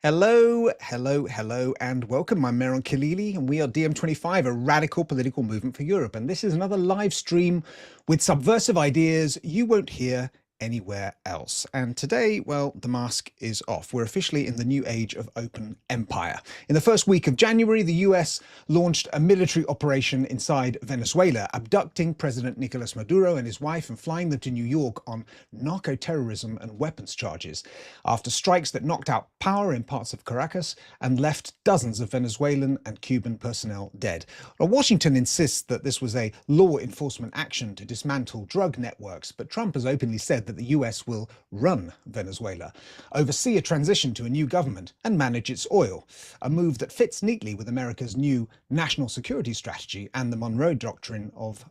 Hello, hello, hello, and welcome. I'm Mehran Khalili, and we are DM25, a radical political movement for Europe. And this is another live stream with subversive ideas you won't hear anywhere else. And today, well, the mask is off. We're officially in the new age of open empire. In the first week of January, the US launched a military operation inside Venezuela, abducting President Nicolas Maduro and his wife and flying them to New York on narco-terrorism and weapons charges, after strikes that knocked out power in parts of Caracas and left dozens of Venezuelan and Cuban personnel dead. Now, Washington insists that this was a law enforcement action to dismantle drug networks, but Trump has openly said that the US will run Venezuela, oversee a transition to a new government, and manage its oil, a move that fits neatly with America's new national security strategy and the Monroe Doctrine of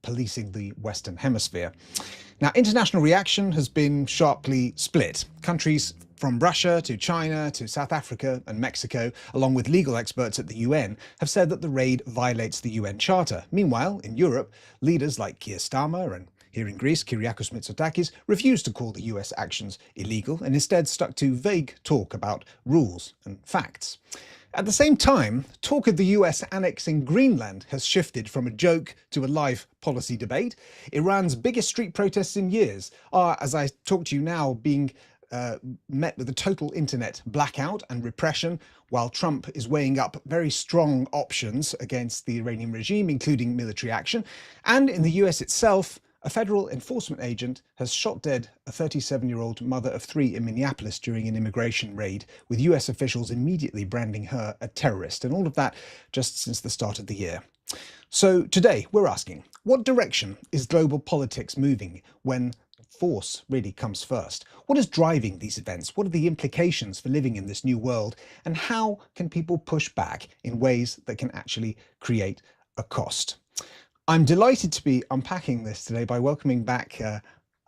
policing the Western Hemisphere. Now, international reaction has been sharply split. Countries from Russia to China to South Africa and Mexico, along with legal experts at the UN, have said that the raid violates the UN Charter. Meanwhile, in Europe, leaders like Keir Starmer and here in Greece, Kyriakos Mitsotakis refused to call the US actions illegal and instead stuck to vague talk about rules and facts. At the same time, talk of the US annexing Greenland has shifted from a joke to a live policy debate. Iran's biggest street protests in years are, as I talk to you now, being met with a total internet blackout and repression, while Trump is weighing up very strong options against the Iranian regime, including military action. And in the US itself, a federal enforcement agent has shot dead a 37-year-old mother of three in Minneapolis during an immigration raid, with US officials immediately branding her a terrorist, and all of that just since the start of the year. So today we're asking, what direction is global politics moving when force really comes first? What is driving these events? What are the implications for living in this new world? And how can people push back in ways that can actually create a cost? I'm delighted to be unpacking this today by welcoming back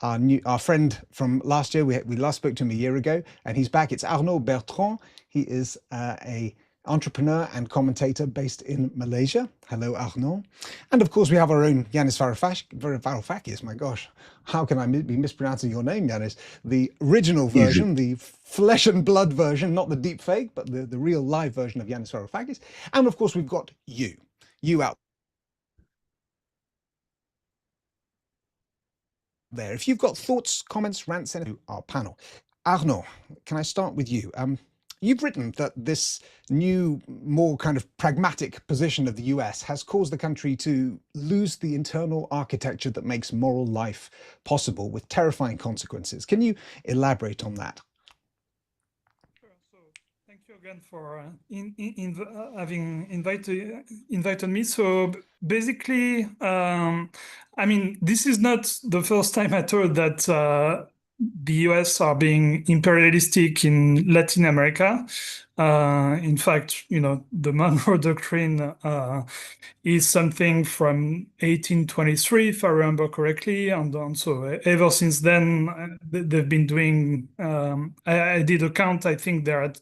our friend from last year. We last spoke to him a year ago, and he's back. It's Arnaud Bertrand. He is a entrepreneur and commentator based in Malaysia. Hello, Arnaud. And of course, we have our own Yanis Varoufakis. My gosh, how can I be mispronouncing your name, Yanis? The original version, the flesh and blood version, not the deep fake, but the real live version of Yanis Varoufakis. And of course, we've got you out there. If you've got thoughts, comments, rants, send to our panel. Arnaud, can I start with you? You've written that this new, more kind of pragmatic position of the US has caused the country to lose the internal architecture that makes moral life possible, with terrifying consequences. Can you elaborate on that? So thank you again for having invited me. So basically, I mean, this is not the first time I heard that the US are being imperialistic in Latin America. In fact, the Monroe Doctrine is something from 1823, if I remember correctly. And so ever since then, they've been doing, I did a count, I think they're at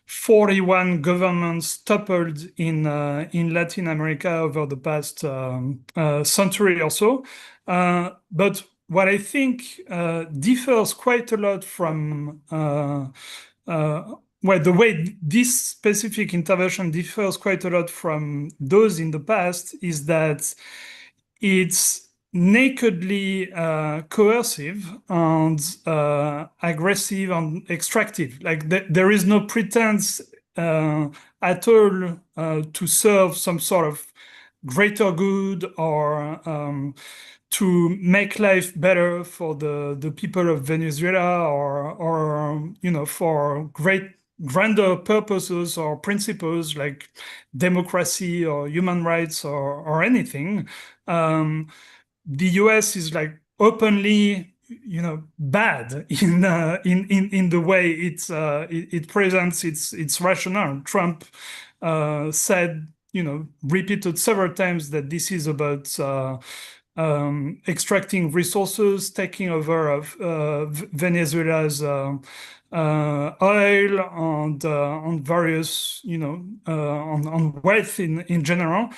41 governments toppled in Latin America over the past century or so. But what I think differs quite a lot from the way this specific intervention differs quite a lot from those in the past is that it's nakedly coercive and aggressive and extractive. Like there is no pretense at all to serve some sort of greater good or to make life better for the people of Venezuela or for grander purposes or principles like democracy or human rights or anything. The US is like openly bad in the way it presents its rationale. Trump said, repeated several times that this is about extracting resources, taking over of Venezuela's oil and on various, on wealth in general.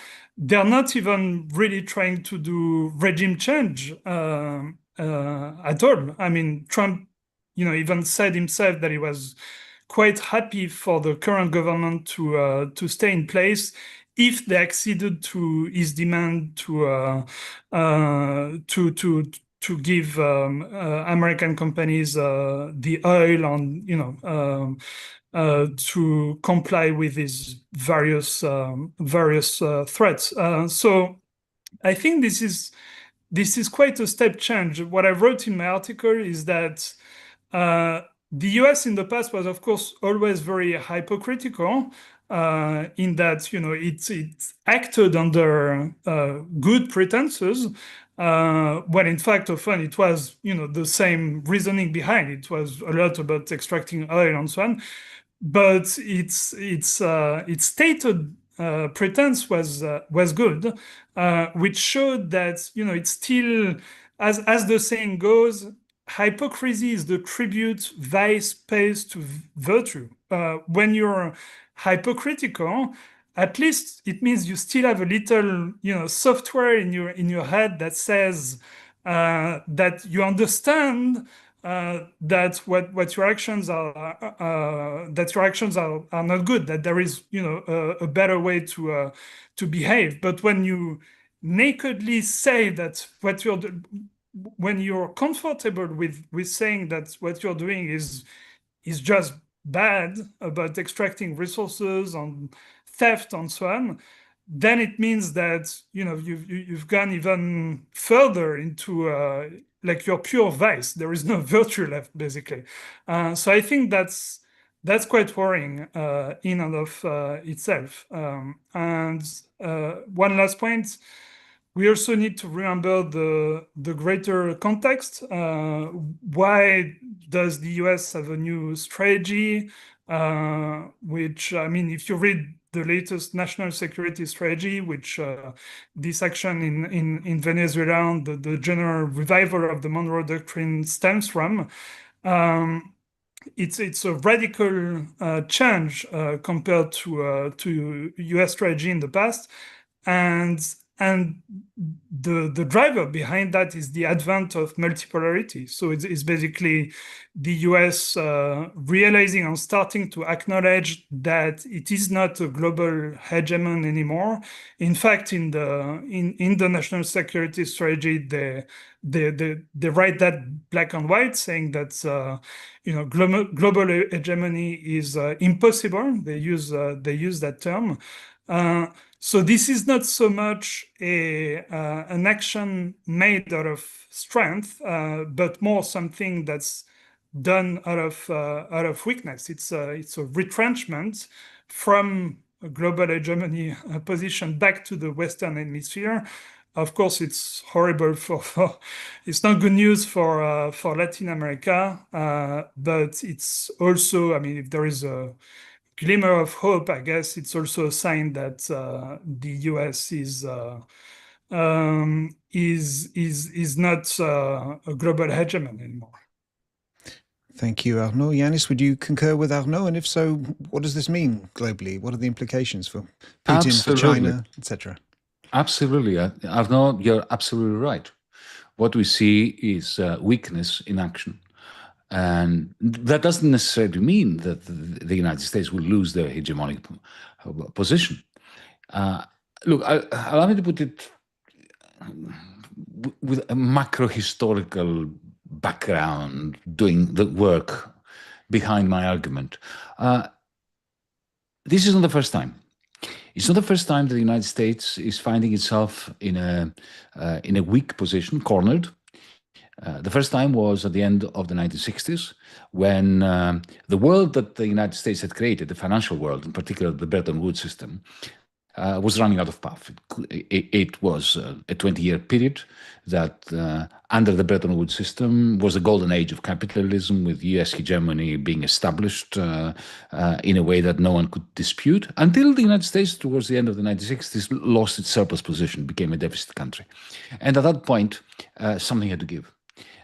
They're not even really trying to do regime change at all. I mean, Trump, even said himself that he was quite happy for the current government to stay in place if they acceded to his demand to give American companies the oil on, to comply with these various threats. So I think this is quite a step change. What I wrote in my article is that the US in the past was, of course, always very hypocritical in that, it acted under good pretenses, when in fact often it was, the same reasoning behind it. It was a lot about extracting oil and so on, but its stated pretense was good, which showed that, it's still, as the saying goes, hypocrisy is the tribute vice pays to virtue. When you're hypocritical, at least it means you still have a little, software in your head that says that you understand that what your actions are not good. That there is, a better way to behave. But when you nakedly say that when you're comfortable with saying that what you're doing is just bad, about extracting resources and theft and so on, then it means that, you've gone even further into like your pure vice. There is no virtue left, basically. So I think that's quite worrying in and of itself. And one last point. We also need to remember the greater context. Why does the US have a new strategy? Which, I mean, if you read the latest national security strategy, which this action in Venezuela, and the general revival of the Monroe Doctrine stems from, it's a radical change compared to US strategy in the past, and the driver behind that is the advent of multipolarity. So it's basically the US realizing and starting to acknowledge that it is not a global hegemon anymore. In fact, in the national security strategy, they write that black and white, saying that global hegemony is impossible. They use that term. So this is not so much an action made out of strength, but more something that's done out of weakness. It's a retrenchment from a global hegemony position back to the Western Hemisphere. Of course, it's horrible it's not good news for Latin America, but it's also, I mean, if there is a glimmer of hope, I guess it's also a sign that the US is not a global hegemon anymore. Thank you, Arnaud. Yanis, would you concur with Arnaud? And if so, what does this mean globally? What are the implications for Putin, Absolutely. for China, etc.? Absolutely. Arnaud, you're absolutely right. What we see is weakness in action. And that doesn't necessarily mean that the United States will lose their hegemonic position. Look, allow me to put it with a macro-historical background, doing the work behind my argument. This isn't the first time. It's not the first time that the United States is finding itself in a weak position, cornered. The first time was at the end of the 1960s, when the world that the United States had created, the financial world, in particular the Bretton Woods system, was running out of puff. It was a 20-year period that, under the Bretton Woods system, was a golden age of capitalism, with US hegemony being established in a way that no one could dispute, until the United States, towards the end of the 1960s, lost its surplus position, became a deficit country. And at that point, something had to give.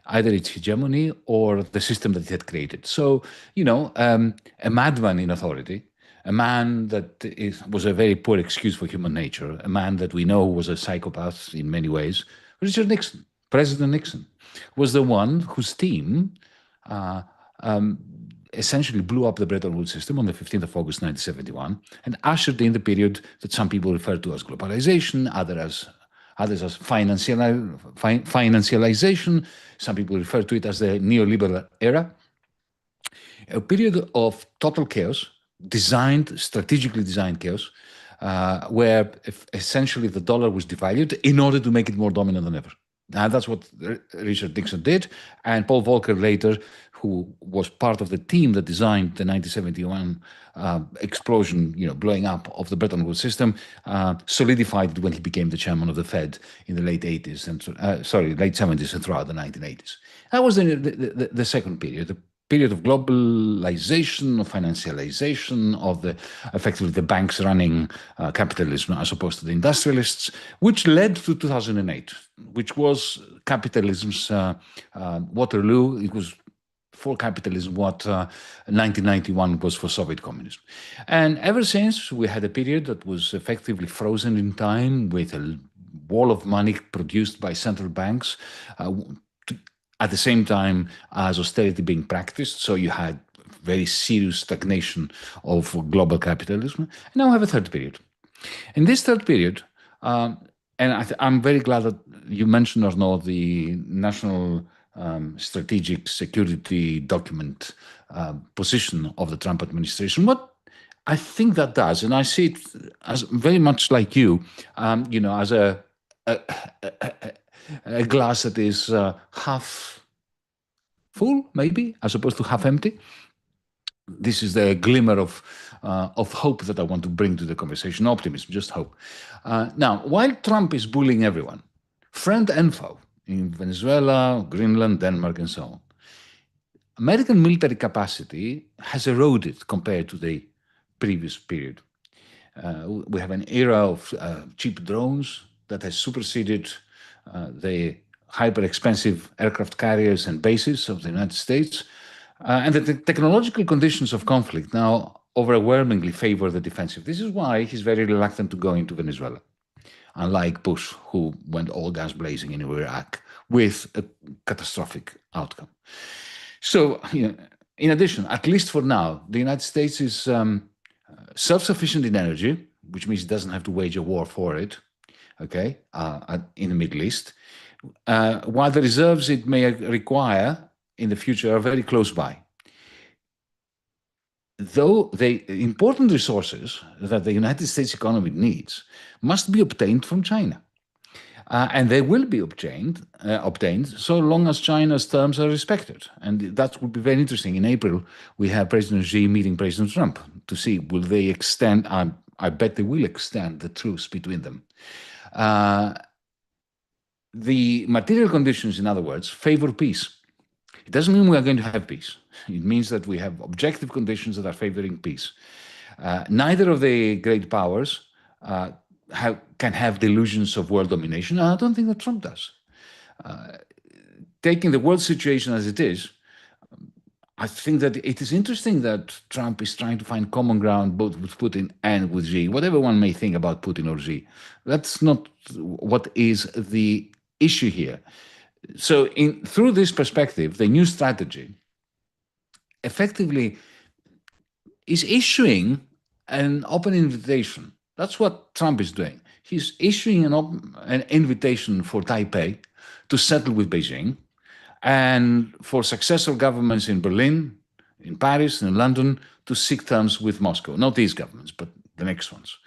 Either its hegemony or the system that it had created. So, a madman in authority, a man that was a very poor excuse for human nature, a man that we know was a psychopath in many ways, Richard Nixon, President Nixon, was the one whose team essentially blew up the Bretton Woods system on the 15th of August 1971 and ushered in the period that some people refer to as globalization, others as financialization. Some people refer to it as the neoliberal era. A period of total chaos, strategically designed chaos, where essentially the dollar was devalued in order to make it more dominant than ever. And that's what Richard Nixon did. And Paul Volcker later, who was part of the team that designed the 1971 explosion, blowing up of the Bretton Woods system, solidified it when he became the chairman of the Fed in the late 70s and throughout the 1980s. That was the second period, the period of globalization, of financialization, of effectively the banks running capitalism as opposed to the industrialists, which led to 2008, which was capitalism's Waterloo. It was for capitalism what 1991 was for Soviet communism. And ever since, we had a period that was effectively frozen in time with a wall of money produced by central banks, at the same time as austerity being practiced. So you had very serious stagnation of global capitalism. And now we have a third period. In this third period, I'm very glad that you mentioned, Arnaud, the National Strategic Security Document position of the Trump administration. What I think that does, and I see it as very much like you, as a glass that is half full, maybe, as opposed to half empty. This is the glimmer of hope that I want to bring to the conversation. Optimism, just hope. Now, while Trump is bullying everyone, friend and foe, in Venezuela, Greenland, Denmark, and so on, American military capacity has eroded compared to the previous period. We have an era of cheap drones that has superseded the hyper-expensive aircraft carriers and bases of the United States. And the technological conditions of conflict now overwhelmingly favor the defensive. This is why he's very reluctant to go into Venezuela, unlike Bush, who went all guns blazing in Iraq with a catastrophic outcome. So, in addition, at least for now, the United States is self-sufficient in energy, which means it doesn't have to wage a war for it, okay, in the Middle East, while the reserves it may require in the future are very close by. Though the important resources that the United States economy needs must be obtained from China. And they will be obtained so long as China's terms are respected. And that would be very interesting. In April, we have President Xi meeting President Trump to see, will they extend, I bet they will extend the truce between them. The material conditions, in other words, favor peace. It doesn't mean we are going to have peace. It means that we have objective conditions that are favoring peace. Neither of the great powers can have delusions of world domination. And I don't think that Trump does. Taking the world situation as it is, I think that it is interesting that Trump is trying to find common ground both with Putin and with Xi. Whatever one may think about Putin or Xi, that's not what is the issue here. So through this perspective, the new strategy effectively is issuing an open invitation. That's what Trump is doing. He's issuing an invitation for Taipei to settle with Beijing and for successor governments in Berlin, in Paris, and in London to seek terms with Moscow. Not these governments, but the next ones.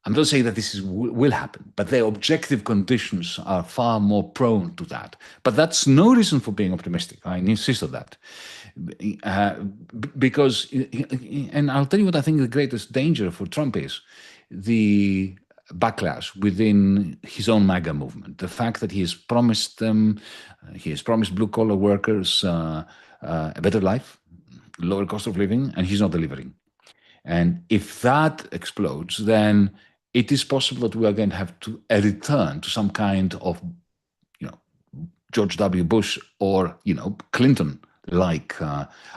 I'm not saying that this will happen, but the objective conditions are far more prone to that. But that's no reason for being optimistic. I insist on that. Because, and I'll tell you what I think the greatest danger for Trump is, the backlash within his own MAGA movement. The fact that he has promised them, he has promised blue-collar workers a better life, lower cost of living, and he's not delivering. And if that explodes, then it is possible that we are going to have a return to some kind of, George W. Bush or, Clinton-like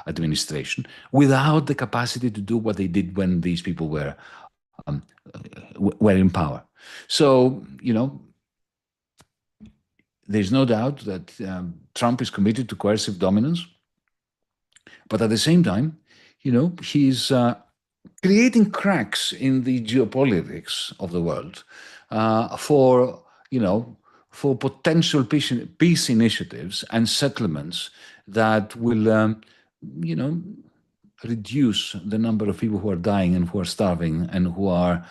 administration without the capacity to do what they did when these people were in power. So, there's no doubt that Trump is committed to coercive dominance. But at the same time, he's creating cracks in the geopolitics of the world for for potential peace initiatives and settlements that will reduce the number of people who are dying and who are starving and who are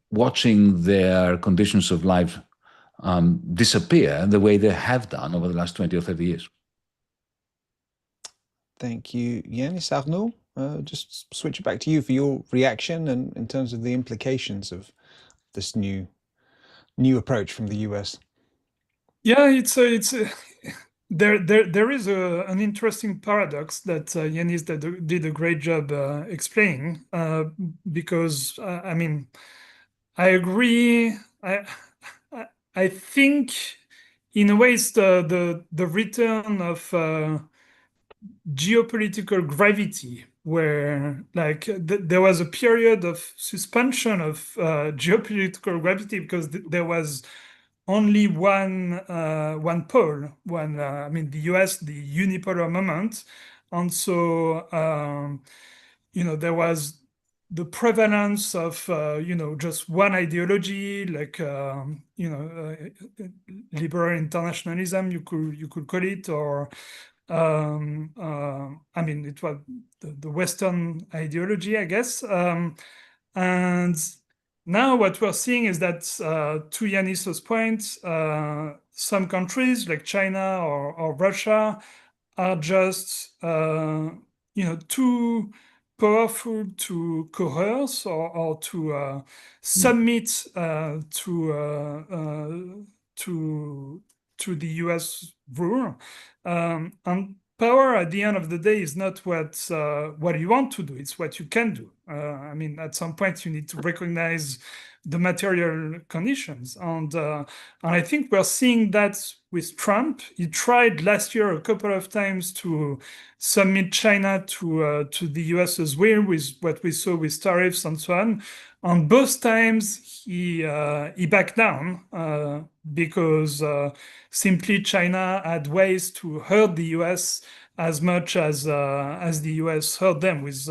watching their conditions of life disappear the way they have done over the last 20 or 30 years. Thank you, Yanis. Arnaud, just switch it back to you for your reaction and in terms of the implications of this new approach from the US. Yeah, there is an interesting paradox that Yanis did a great job explaining, because I mean, I agree. I think in a way it's the return of geopolitical gravity, where like there was a period of suspension of geopolitical gravity because there was only one pole, I mean the US, the unipolar moment, and so there was the prevalence of just one ideology, like liberal internationalism, you could call it, or I mean, it was the Western ideology, I guess. And now what we're seeing is that, to Yanis's point, some countries like China or Russia are just, too powerful to coerce or to submit to the US rule. And power at the end of the day is not what you want to do, it's what you can do. I mean, at some point you need to recognize the material conditions. And I think we're seeing that with Trump. He tried last year a couple of times to submit China to the US's will with what we saw with tariffs and so on. On both times, he backed down because simply China had ways to hurt the US as much as the US hurt them with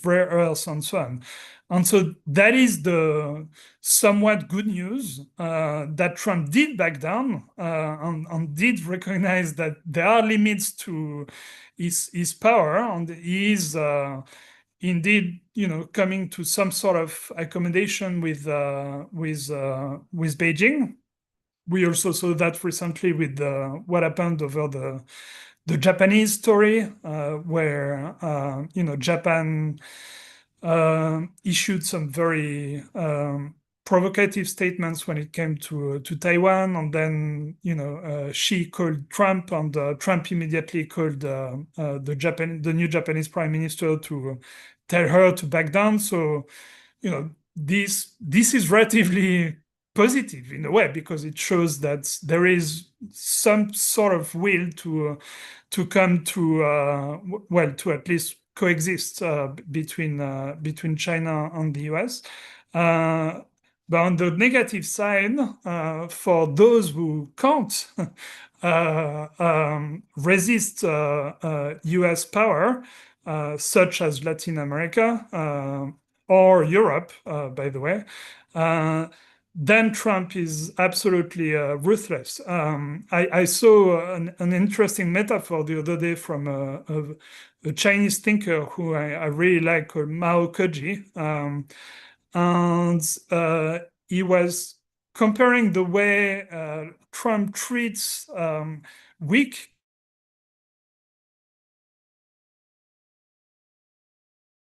rare earths and so on. And so that is the somewhat good news, that Trump did back down and did recognize that there are limits to his power, and he is indeed, coming to some sort of accommodation with Beijing. We also saw that recently with what happened over the Japanese story, where Japan issued some very provocative statements when it came to Taiwan, and then Xi called Trump, and Trump immediately called the new Japanese prime minister to tell her to back down. So this is relatively positive in a way, because it shows that there is some sort of will to come to at least coexist between China and the US. But on the negative side, for those who can't resist US power, such as Latin America or Europe, by the way, then Trump is absolutely ruthless. I saw an interesting metaphor the other day from a Chinese thinker who I really like, called Mao Koji. And he was comparing the way Trump treats weak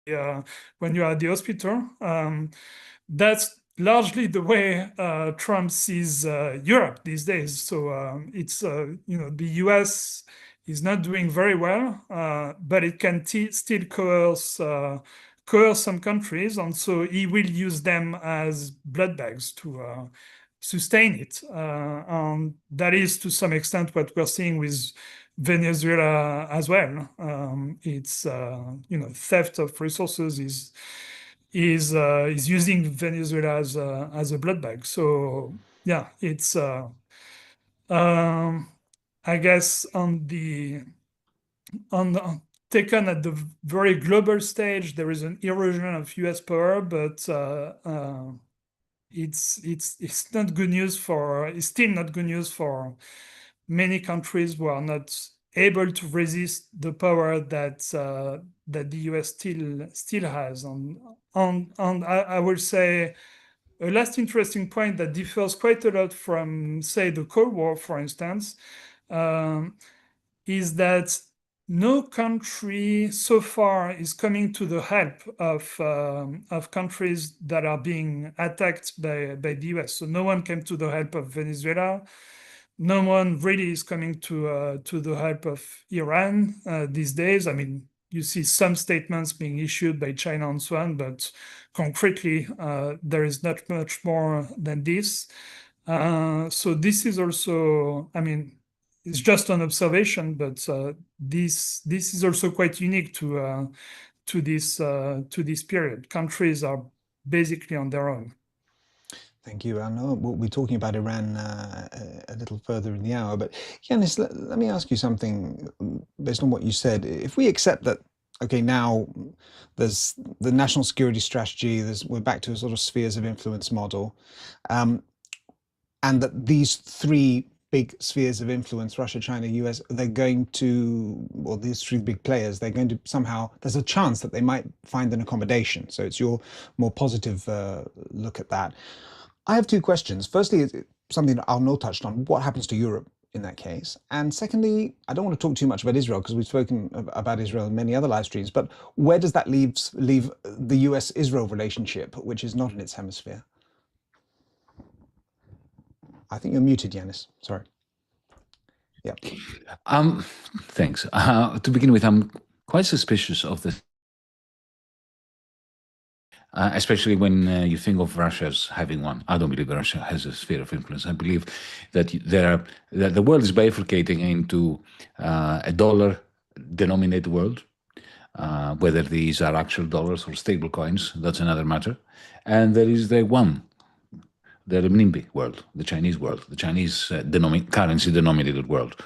when you're at the hospital. That's largely the way Trump sees Europe these days. So it's the US is not doing very well, but it can still coerce some countries, and so he will use them as blood bags to sustain it. And that is to some extent what we're seeing with Venezuela as well. It's theft of resources is using Venezuela as a blood bag. So yeah, it's I guess on the taken at the very global stage, there is an erosion of U.S. power, but it's not good news for. It's still not good news for many countries who are not able to resist the power that that the U.S. still has. And I will say a last interesting point that differs quite a lot from, say, the Cold War, for instance, is that no country so far is coming to the help of countries that are being attacked by the US. So no one came to the help of Venezuela. No one really is coming to the help of Iran these days. I mean, you see some statements being issued by China and so on, but concretely, there is not much more than this. So this is also, I mean, it's just an observation, but this is also quite unique to this period. Countries are basically on their own. Thank you, Arnaud. We'll be talking about Iran a little further in the hour. But Yanis, let me ask you something based on what you said. If we accept that, okay, now there's the national security strategy, we're back to a sort of spheres of influence model, and that these three big spheres of influence, Russia, China, US, they're going to, well, these three big players, they're going to somehow, there's a chance that they might find an accommodation. So it's your more positive look at that. I have two questions. Firstly, something that Arnaud touched on, what happens to Europe in that case? And secondly, I don't want to talk too much about Israel because we've spoken about Israel in many other live streams, but where does that leave the US-Israel relationship, which is not in its hemisphere? I think you're muted, Yanis. Sorry. Yeah. Thanks. To begin with, I'm quite suspicious of this. Especially when you think of Russia as having one. I don't believe Russia has a sphere of influence. I believe that that the world is bifurcating into a dollar-denominated world. Whether these are actual dollars or stable coins, that's another matter. And there is the renminbi world, the Chinese world, the Chinese currency denominated world.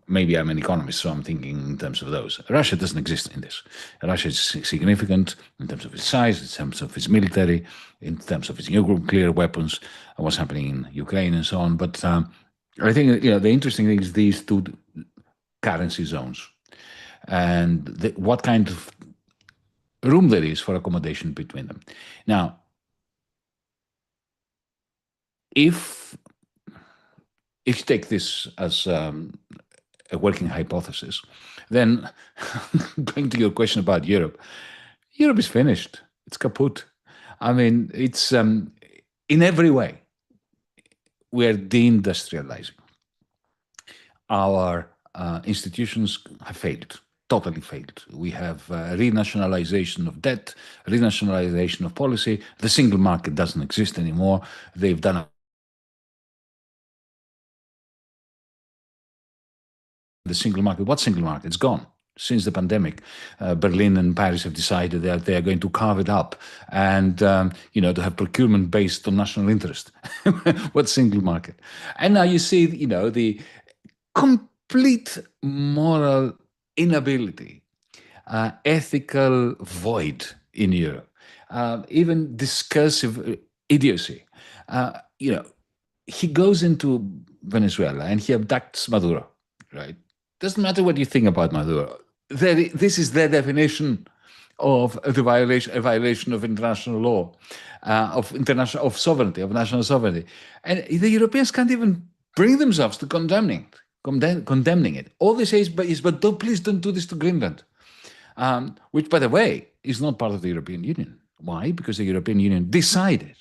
Maybe I'm an economist, so I'm thinking in terms of those. Russia doesn't exist in this. Russia is significant in terms of its size, in terms of its military, in terms of its nuclear weapons, and what's happening in Ukraine and so on. But I think the interesting thing is these two currency zones and what kind of room there is for accommodation between them. Now, if you take this as a working hypothesis, then going to your question about Europe, Europe is finished. It's kaput. I mean, it's in every way, we're deindustrializing. Our institutions have failed, totally failed. We have renationalization of debt, renationalization of policy. The single market doesn't exist anymore. They've done the single market. What single market? It's gone. Since the pandemic, Berlin and Paris have decided that they are going to carve it up and, to have procurement based on national interest. What single market? And now you see, the complete moral inability, ethical void in Europe, even discursive idiocy. He goes into Venezuela and he abducts Maduro, right? Doesn't matter what you think about Maduro. This is their definition of a violation of international law, of sovereignty, of national sovereignty, and the Europeans can't even bring themselves to condemning it. All they say is, "But please don't do this to Greenland," which, by the way, is not part of the European Union. Why? Because the European Union decided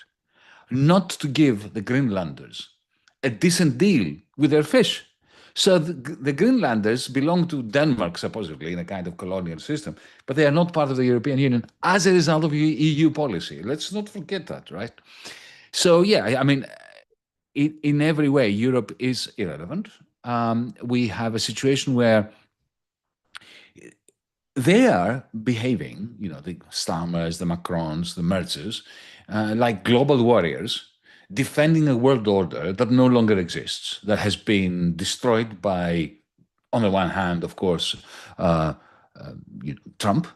not to give the Greenlanders a decent deal with their fish. So the Greenlanders belong to Denmark, supposedly, in a kind of colonial system, but they are not part of the European Union as a result of EU policy. Let's not forget that, right? So, yeah, I mean, in every way, Europe is irrelevant. We have a situation where they are behaving, the Starmers, the Macrons, the Merzers, like global warriors, defending a world order that no longer exists, that has been destroyed by on the one hand, of course, Trump,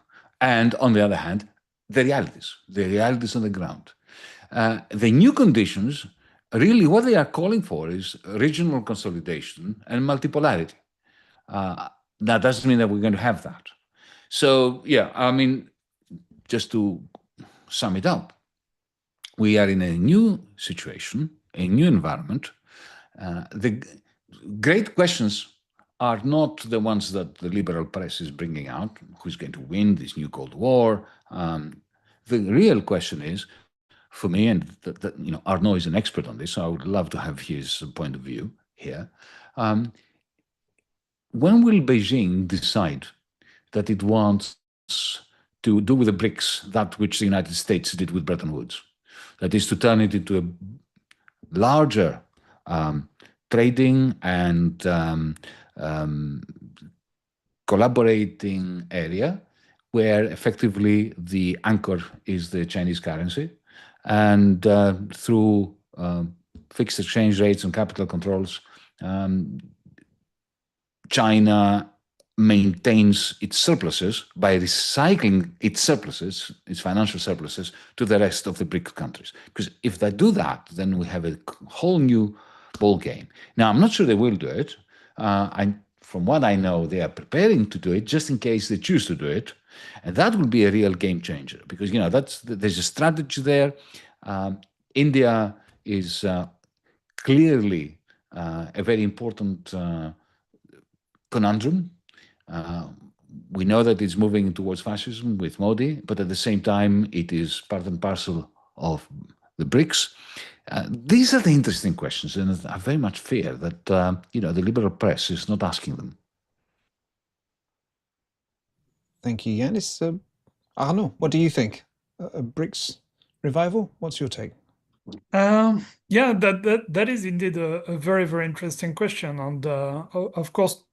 and on the other hand, the realities on the ground. The new conditions, really what they are calling for is regional consolidation and multipolarity. That doesn't mean that we're going to have that. So, yeah, I mean, just to sum it up, we are in a new situation, a new environment. The great questions are not the ones that the liberal press is bringing out, who's going to win this new Cold War. The real question is, for me, and Arnaud is an expert on this, so I would love to have his point of view here. When will Beijing decide that it wants to do with the BRICS that which the United States did with Bretton Woods? That is to turn it into a larger trading and collaborating area where effectively the anchor is the Chinese currency, and through fixed exchange rates and capital controls, China maintains its surpluses by recycling its surpluses, its financial surpluses, to the rest of the BRIC countries. Because if they do that, then we have a whole new ball game. Now, I'm not sure they will do it. From what I know, they are preparing to do it just in case they choose to do it. And that will be a real game changer because, there's a strategy there. India is clearly a very important conundrum. We know that it's moving towards fascism with Modi, but at the same time, it is part and parcel of the BRICS. These are the interesting questions, and I very much fear that the liberal press is not asking them. Thank you, Yanis. Arnaud, what do you think? A BRICS revival? What's your take? Yeah, that is indeed a very, very interesting question, and of course,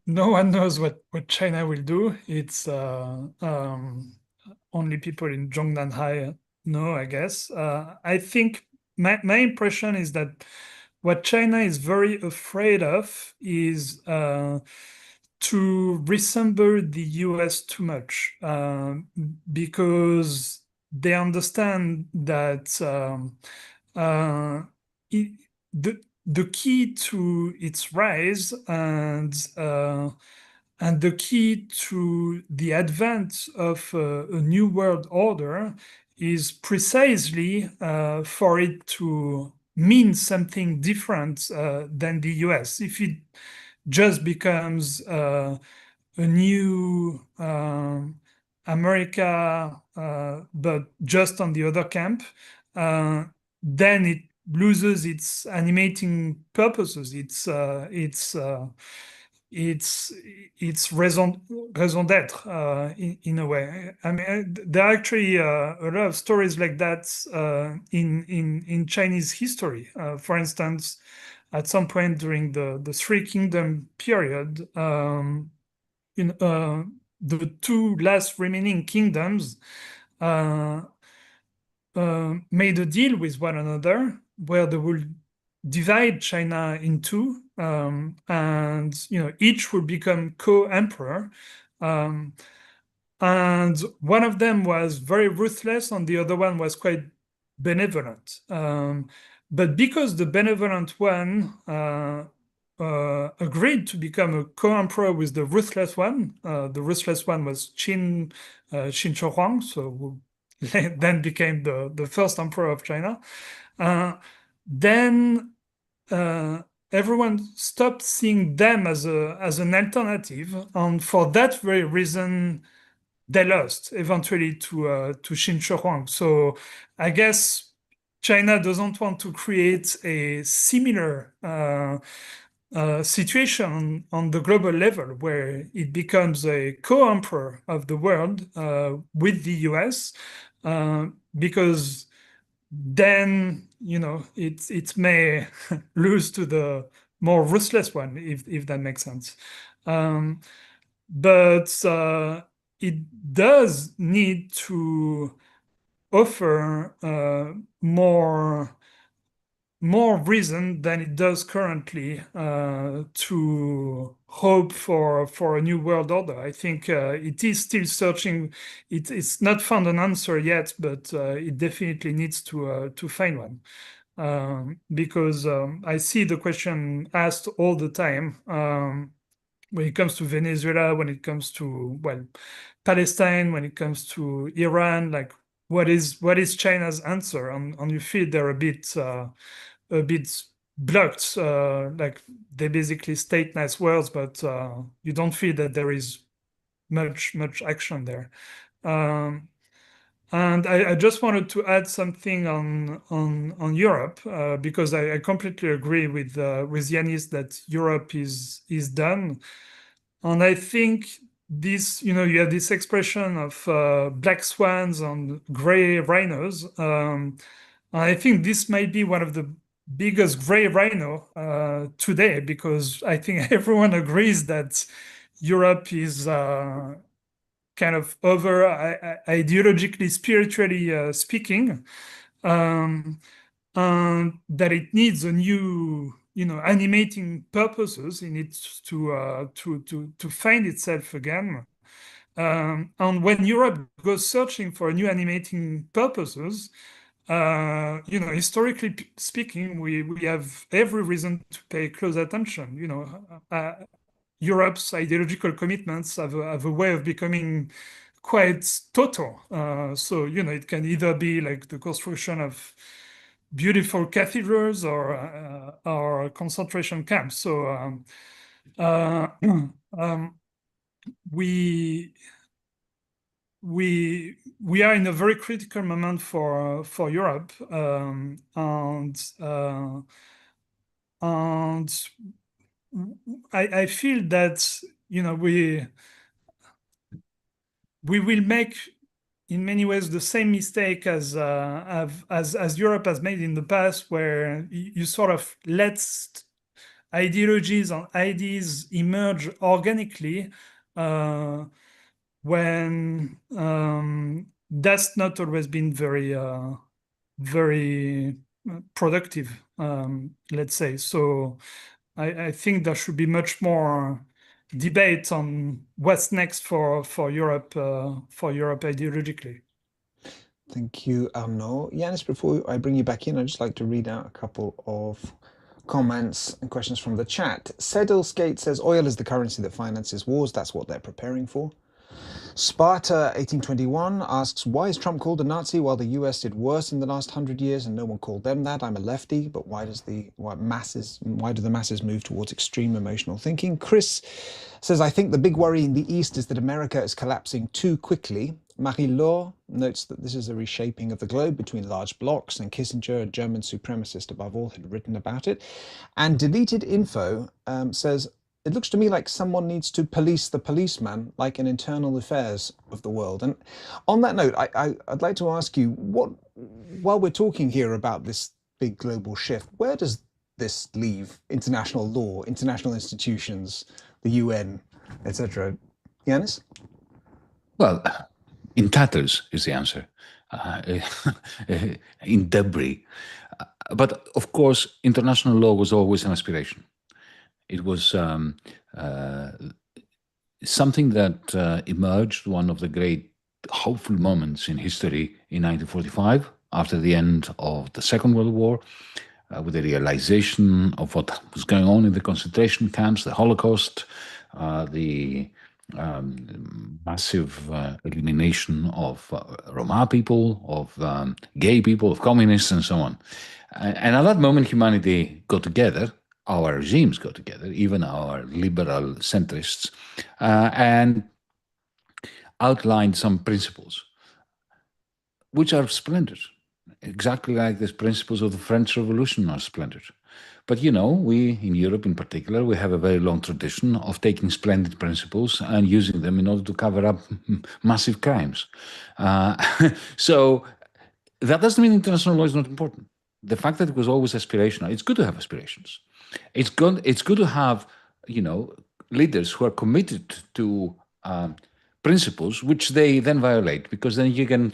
no one knows what China will do. It's only people in Zhongnanhai know, I guess. I think my impression is that what China is very afraid of is to resemble the US too much, because they understand that the key to its rise and the key to the advent of a new world order is precisely for it to mean something different than the US. If it just becomes a new America, but just on the other camp, then it loses its animating purposes. Its raison d'être in a way. I mean, there are actually a lot of stories like that in Chinese history. For instance, at some point during the Three Kingdom period, the two last remaining kingdoms made a deal with one another where they would divide China in two, and each would become co-emperor. And one of them was very ruthless, and the other one was quite benevolent. But because the benevolent one agreed to become a co-emperor with the ruthless one was Qin Shi Huang, so who then became the first emperor of China. Then everyone stopped seeing them as an alternative, and for that very reason, they lost eventually to Qin Shi Huang. So I guess China doesn't want to create a similar situation on the global level where it becomes a co-emperor of the world with the US, because then it may lose to the more ruthless one, if that makes sense. But it does need to offer more more reason than it does currently to hope for a new world order. I think it is still searching. It's not found an answer yet, but it definitely needs to find one. Because I see the question asked all the time when it comes to Venezuela, when it comes to, well, Palestine, when it comes to Iran, like what is China's answer? And you feel they're a bit blocked. Like they basically state nice words, but you don't feel that there is much action there. And I just wanted to add something on Europe because I completely agree with Yanis that Europe is done, and I think this, you have this expression of black swans and gray rhinos. I think this might be one of the biggest gray rhino today, because I think everyone agrees that Europe is kind of over ideologically, spiritually speaking, and that it needs a new, animating purposes. It needs to find itself again. And when Europe goes searching for new animating purposes, historically speaking, we have every reason to pay close attention. Europe's ideological commitments have a way of becoming quite total. So, it can either be like the construction of beautiful cathedrals or concentration camps. So we are in a very critical moment for Europe, and I feel that we will make in many ways the same mistake as Europe has made in the past, where you sort of let ideologies and ideas emerge organically when that's not always been very productive, let's say. So I think there should be much more debate on what's next for Europe ideologically. Thank you, Arnaud. Yanis, before I bring you back in, I'd just like to read out a couple of comments and questions from the chat. Sedil Skate says, oil is the currency that finances wars. That's what they're preparing for. Sparta 1821 asks, why is Trump called a Nazi while the US did worse in the last 100 years and no one called them that? I'm a lefty, but why do the masses move towards extreme emotional thinking? Chris says, I think the big worry in the East is that America is collapsing too quickly. Marie-Laure notes that this is a reshaping of the globe between large blocs, and Kissinger, a German supremacist above all, had written about it. And Deleted Info says, it looks to me like someone needs to police the policeman, like in internal affairs of the world. And on that note, I'd like to ask you, while we're talking here about this big global shift, where does this leave international law, international institutions, the UN, etc.? Yanis? Well, in tatters is the answer, in debris. But of course, international law was always an aspiration. It was something that emerged, one of the great hopeful moments in history in 1945, after the end of the Second World War, with the realization of what was going on in the concentration camps, the Holocaust, the massive elimination of Roma people, of gay people, of communists, and so on. And at that moment, humanity got together. Our regimes got together, even our liberal centrists, and outlined some principles, which are splendid, exactly like the principles of the French Revolution are splendid. But we, in Europe in particular, we have a very long tradition of taking splendid principles and using them in order to cover up massive crimes. So that doesn't mean international law is not important. The fact that it was always aspirational, it's good to have aspirations. It's good to have, leaders who are committed to principles which they then violate, because then you can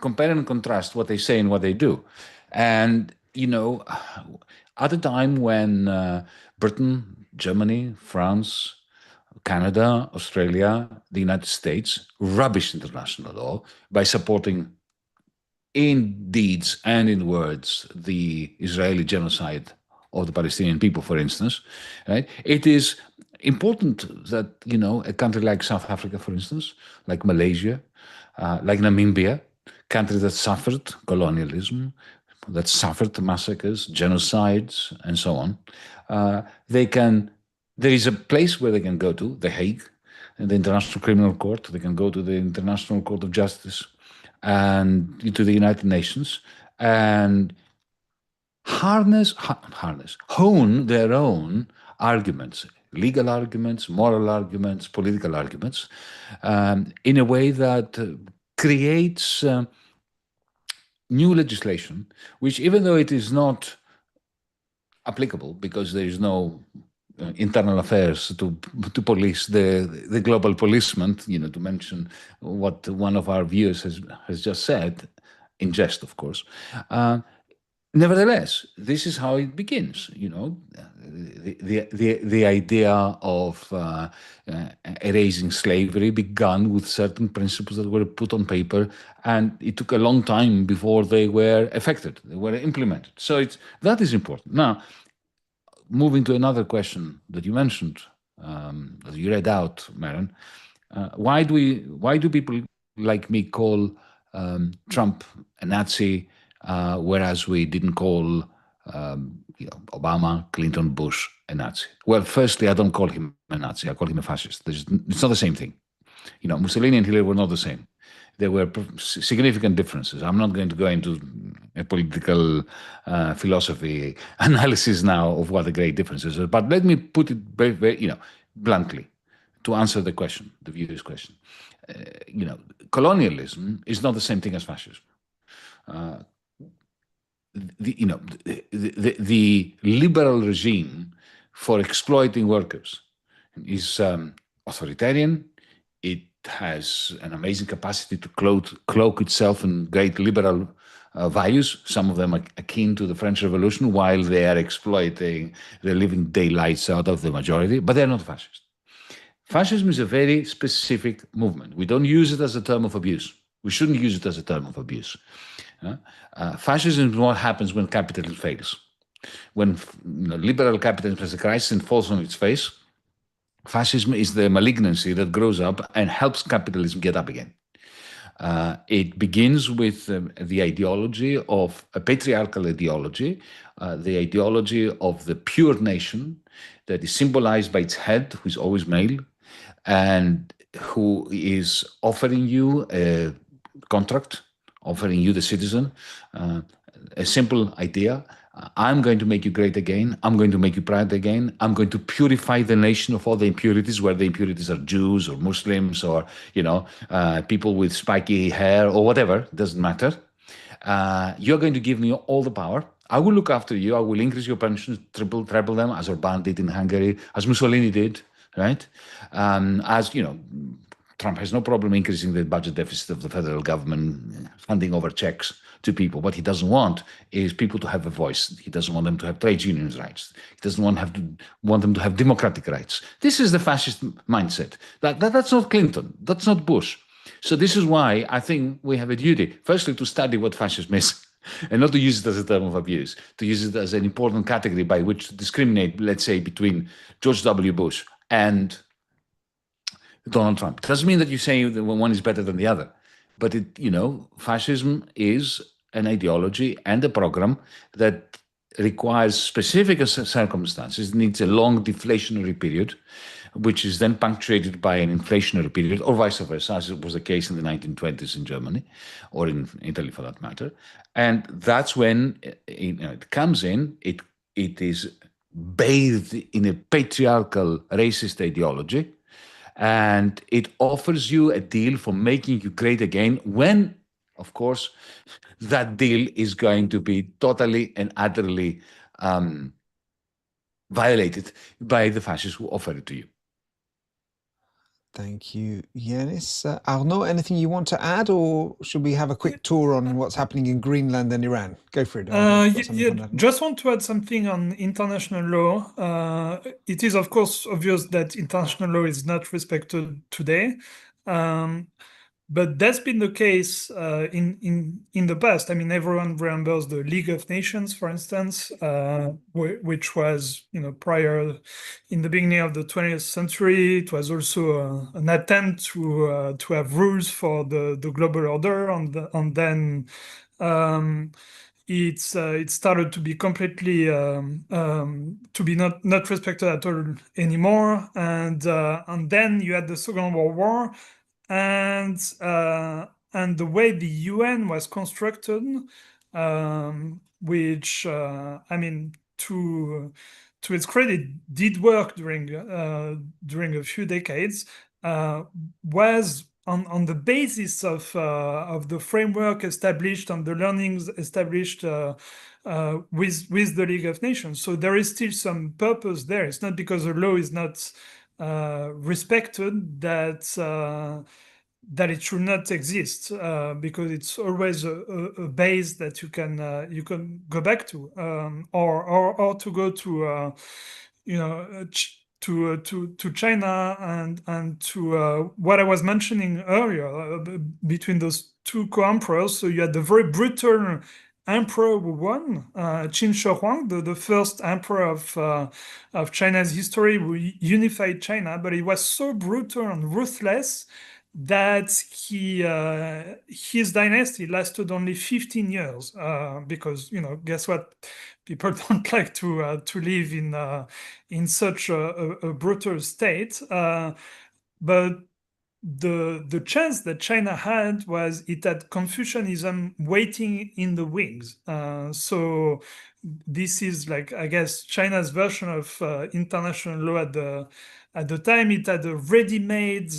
compare and contrast what they say and what they do. And at a time when Britain, Germany, France, Canada, Australia, the United States rubbished international law by supporting in deeds and in words the Israeli genocide of the Palestinian people, for instance, right? It is important that, a country like South Africa, for instance, like Malaysia, like Namibia, countries that suffered colonialism, that suffered massacres, genocides, and so on, there is a place where they can go to, The Hague, and the International Criminal Court. They can go to the International Court of Justice and to the United Nations and hone their own arguments, legal arguments, moral arguments, political arguments, in a way that creates new legislation, which, even though it is not applicable because there is no internal affairs to police the global policement, to mention what one of our viewers has just said, in jest, of course. Nevertheless, this is how it begins. The idea of erasing slavery began with certain principles that were put on paper, and it took a long time before they were effected, they were implemented. So that is important. Now, moving to another question that you mentioned, that you read out, Mehran, why do people like me call Trump a Nazi, whereas we didn't call Obama, Clinton, Bush a Nazi? Well, firstly, I don't call him a Nazi. I call him a fascist. It's not the same thing. Mussolini and Hitler were not the same. There were significant differences. I'm not going to go into a political philosophy analysis now of what the great differences are, but let me put it very, very, bluntly, to answer the question, the viewer's question. Colonialism is not the same thing as fascism. The liberal regime for exploiting workers is authoritarian. It has an amazing capacity to cloak itself in great liberal values. Some of them are akin to the French Revolution, while they are exploiting, they're living daylights out of the majority, but they're not fascist. Fascism is a very specific movement. We don't use it as a term of abuse. We shouldn't use it as a term of abuse. Fascism is what happens when capitalism fails. When liberal capitalism has a crisis and falls on its face, fascism is the malignancy that grows up and helps capitalism get up again. It begins with the ideology of a patriarchal ideology, the ideology of the pure nation that is symbolized by its head, who is always male, and who is offering you a contract, offering you, the citizen, a simple idea. I'm going to make you great again. I'm going to make you proud again. I'm going to purify the nation of all the impurities, where the impurities are Jews or Muslims or, people with spiky hair or whatever, doesn't matter. You're going to give me all the power. I will look after you. I will increase your pensions, treble them, as Orbán did in Hungary, as Mussolini did, right? Trump has no problem increasing the budget deficit of the federal government, handing over checks to people. What he doesn't want is people to have a voice. He doesn't want them to have trade unions rights. He doesn't want them to have democratic rights. This is the fascist mindset. That's not Clinton. That's not Bush. So this is why I think we have a duty, firstly, to study what fascism is, and not to use it as a term of abuse, to use it as an important category by which to discriminate, let's say, between George W. Bush and Donald Trump. It doesn't mean that you say that one is better than the other, but fascism is an ideology and a program that requires specific circumstances. It needs a long deflationary period, which is then punctuated by an inflationary period, or vice versa, as it was the case in the 1920s in Germany, or in Italy for that matter. And that's when it comes in. It is bathed in a patriarchal, racist ideology, and it offers you a deal for making you great again when, of course, that deal is going to be totally and utterly violated by the fascists who offer it to you. Thank you, Yanis. Arnaud, anything you want to add, or should we have a quick tour on what's happening in Greenland and Iran? Go for it, Arnaud. Got something you want to add? Just want to add something on international law. It is, of course, obvious that international law is not respected today. But that's been the case in the past. I mean, everyone remembers the League of Nations, for instance, which was, prior in the beginning of the 20th century. It was also an attempt to have rules for the global order, and then it started to be completely to be not respected at all anymore. And then you had the Second World War. And the way the UN was constructed, which I mean, to its credit, did work during a few decades, was on the basis of the framework established and the learnings established with the League of Nations. So there is still some purpose there. It's not because the law is not respected that it should not exist, because it's always a base that you can go back to, or to go to to China and to what I was mentioning earlier between those two co-emperors. So you had the very brutal emperor who won, Qin Shi Huang, the first emperor of China's history, who unified China, but he was so brutal and ruthless that his dynasty lasted only 15 years, because guess what, people don't like to live in such a brutal state, but the chance that China had was it had Confucianism waiting in the wings. So this is, like, I guess, China's version of international law at the time. It had a ready-made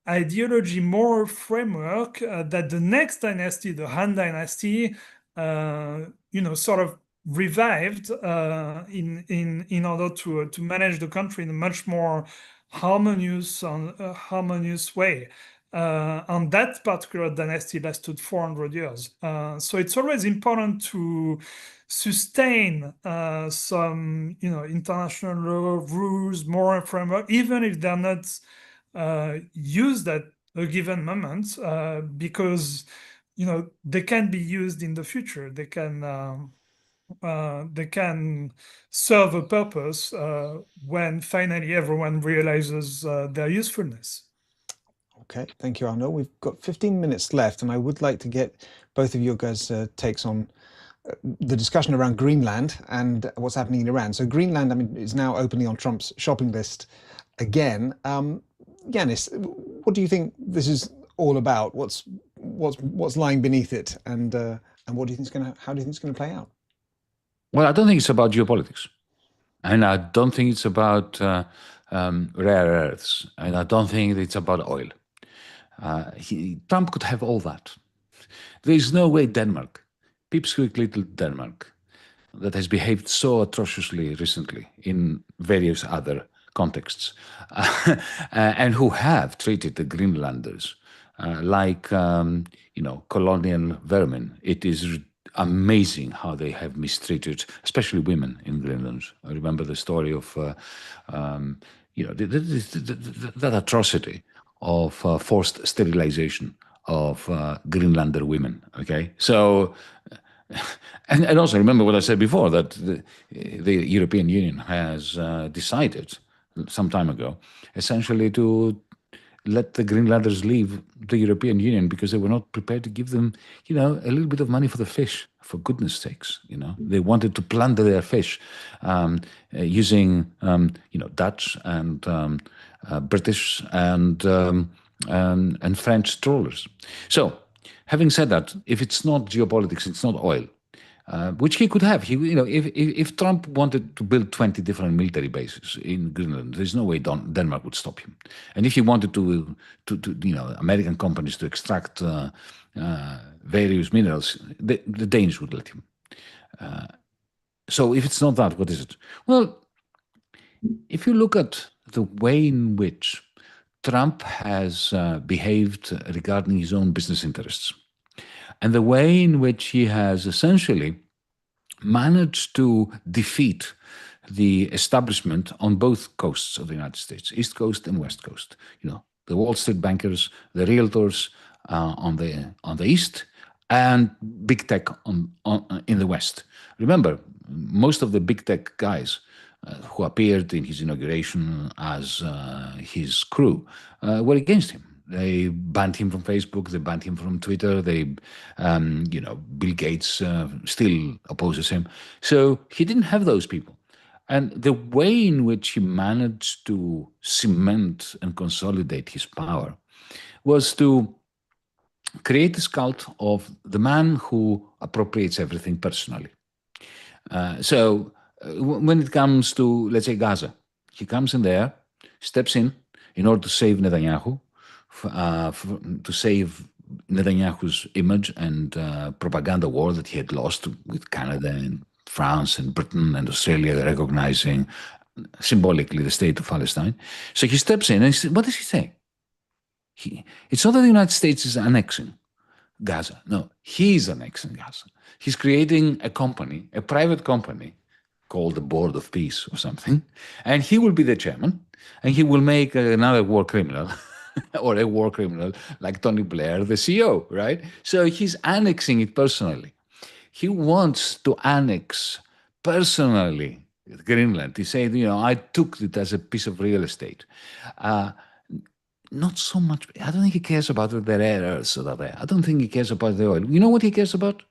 ideology, moral framework that the next dynasty, the Han Dynasty, sort of revived in order to manage the country in a much more harmonious way. And that particular dynasty lasted 400 years. So it's always important to sustain some, international law, rules, moral framework, even if they're not used at a given moment, because they can be used in the future. They can serve a purpose when finally everyone realizes their usefulness. Okay, thank you, Arnaud. We've got 15 minutes left, and I would like to get both of your guys' takes on the discussion around Greenland and what's happening in Iran. So Greenland, I mean, is now openly on Trump's shopping list again. Yanis, what do you think this is all about? What's lying beneath it, and what do you think how do you think it's going to play out? Well, I don't think it's about geopolitics, and I don't think it's about rare earths, and I don't think it's about oil. Trump could have all that. There is no way Denmark, pipsqueak little Denmark, that has behaved so atrociously recently in various other contexts, and who have treated the Greenlanders like colonial vermin. It is amazing how they have mistreated, especially women in Greenland. I remember the story of that atrocity of forced sterilization of Greenlander women. Okay, so. And also remember what I said before, that the European Union has decided some time ago, essentially, to let the Greenlanders leave the European Union because they were not prepared to give them, a little bit of money for the fish, for goodness sakes. They wanted to plunder their fish using, Dutch and British and French trawlers. So, having said that, if it's not geopolitics, it's not oil, which he could have. If Trump wanted to build 20 different military bases in Greenland, there's no way Denmark would stop him. And if he wanted to American companies to extract various minerals, the Danes would let him. So if it's not that, what is it? Well, if you look at the way in which Trump has behaved regarding his own business interests, and the way in which he has essentially managed to defeat the establishment on both coasts of the United States, East Coast and West Coast. You know, the Wall Street bankers, the realtors on the East, and big tech in the West. Remember, most of the big tech guys who appeared in his inauguration as his crew were against him. They banned him from Facebook. They banned him from Twitter. Bill Gates still opposes him. So he didn't have those people. And the way in which he managed to cement and consolidate his power was to create this cult of the man who appropriates everything personally. When it comes to, let's say, Gaza, he comes in there, steps in order to save Netanyahu, to save Netanyahu's image and propaganda war that he had lost with Canada and France and Britain and Australia recognizing symbolically the state of Palestine. So he steps in and what does he say? It's not that the United States is annexing Gaza. No, he's annexing Gaza. He's creating a company, a private company called the Board of Peace or something, and he will be the chairman, and he will make another war criminal or a war criminal like Tony Blair, the CEO, right? So he's annexing it personally. He wants to annex personally Greenland. He said, I took it as a piece of real estate. Not so much. I don't think he cares about the rare earths that are there. I don't think he cares about the oil. You know what he cares about?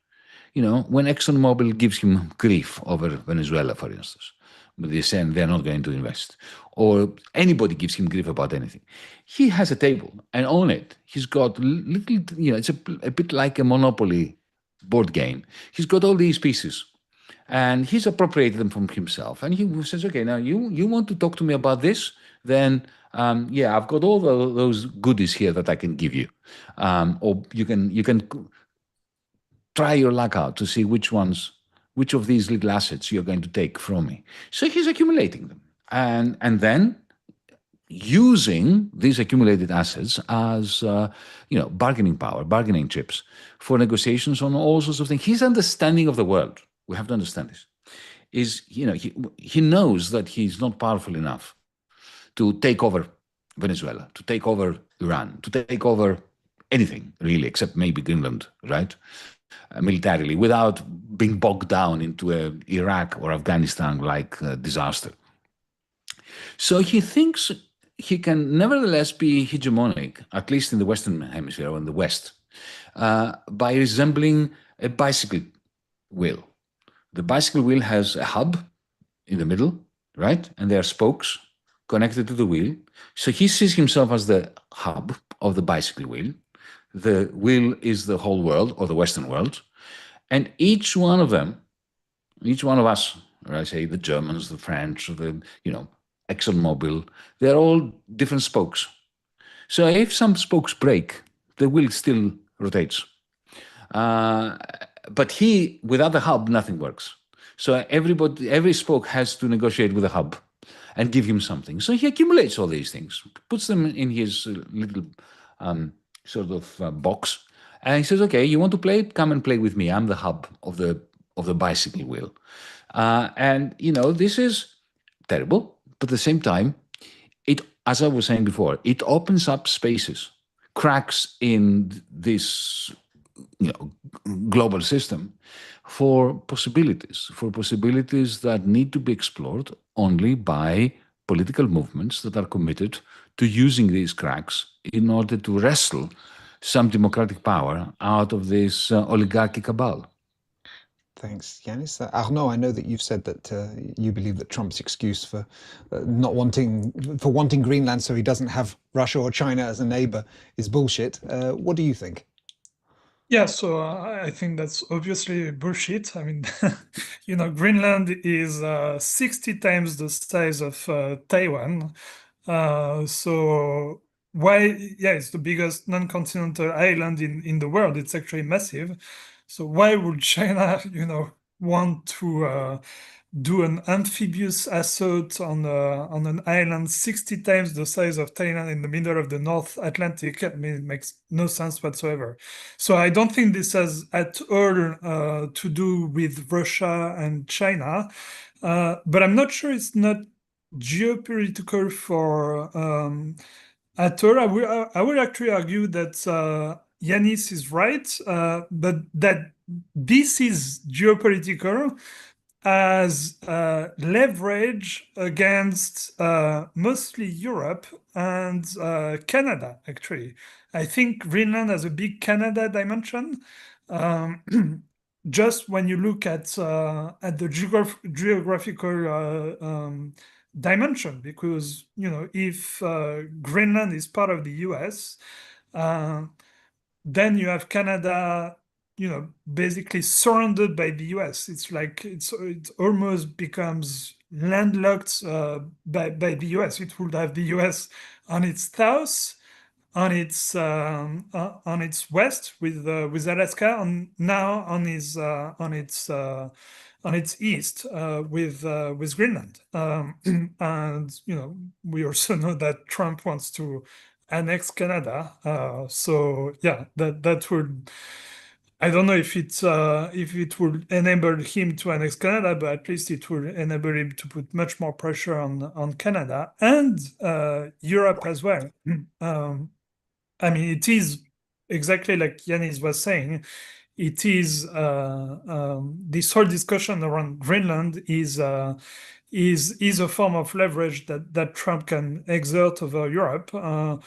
When ExxonMobil gives him grief over Venezuela, for instance, but they're saying they're not going to invest, or anybody gives him grief about anything, he has a table, and on it, he's got little, it's a bit like a Monopoly board game. He's got all these pieces, and he's appropriated them from himself. And he says, okay, now you want to talk to me about this? Then, I've got all those goodies here that I can give you. Or you can try your luck out to see which of these little assets you're going to take from me. So he's accumulating them. And then using these accumulated assets as, bargaining power, bargaining chips for negotiations on all sorts of things. His understanding of the world, we have to understand this, is, he knows that he's not powerful enough to take over Venezuela, to take over Iran, to take over anything, really, except maybe Greenland, right? Militarily, without being bogged down into Iraq or Afghanistan-like disaster. So he thinks he can nevertheless be hegemonic, at least in the Western Hemisphere or in the West, by resembling a bicycle wheel. The bicycle wheel has a hub in the middle, right? And there are spokes connected to the wheel. So he sees himself as the hub of the bicycle wheel. The wheel is the whole world, or the Western world. And each one of them, each one of us, or I say the Germans, the French, the, ExxonMobil, they're all different spokes. So if some spokes break, the wheel still rotates. But without the hub, nothing works. So every spoke has to negotiate with the hub and give him something. So he accumulates all these things, puts them in his little sort of box, and he says, "Okay, you want to play? Come and play with me. I'm the hub of the bicycle wheel." And this is terrible, but at the same time, it, as I was saying before, it opens up spaces, cracks in this global system for possibilities that need to be explored only by political movements that are committed to using these cracks in order to wrestle some democratic power out of this oligarchic cabal. Thanks, Yanis. Arnaud, I know that you've said that you believe that Trump's excuse for wanting Greenland so he doesn't have Russia or China as a neighbor is bullshit. What do you think? Yeah, so I think that's obviously bullshit. I mean, Greenland is 60 times the size of Taiwan. So why? Yeah, it's the biggest non-continental island in the world. It's actually massive. So why would China, want to do an amphibious assault on an island 60 times the size of Thailand in the middle of the North Atlantic. I mean, it makes no sense whatsoever. So I don't think this has at all to do with Russia and China, but I'm not sure it's not geopolitical for at all. I would actually argue that Yanis is right, but that this is geopolitical as leverage against mostly Europe and Canada, actually. I think Greenland has a big Canada dimension. Just when you look at the geographical dimension, because if Greenland is part of the US, then you have Canada basically surrounded by the US. It's like it almost becomes landlocked by the US. It would have the US on its south, on its west with Alaska, and now on its east with Greenland. And we also know that Trump wants to annex Canada. So yeah, that would. I don't know if it will enable him to annex Canada, but at least it will enable him to put much more pressure on Canada and Europe as well. I mean, it is exactly like Yanis was saying. It is this whole discussion around Greenland is a form of leverage that Trump can exert over Europe, and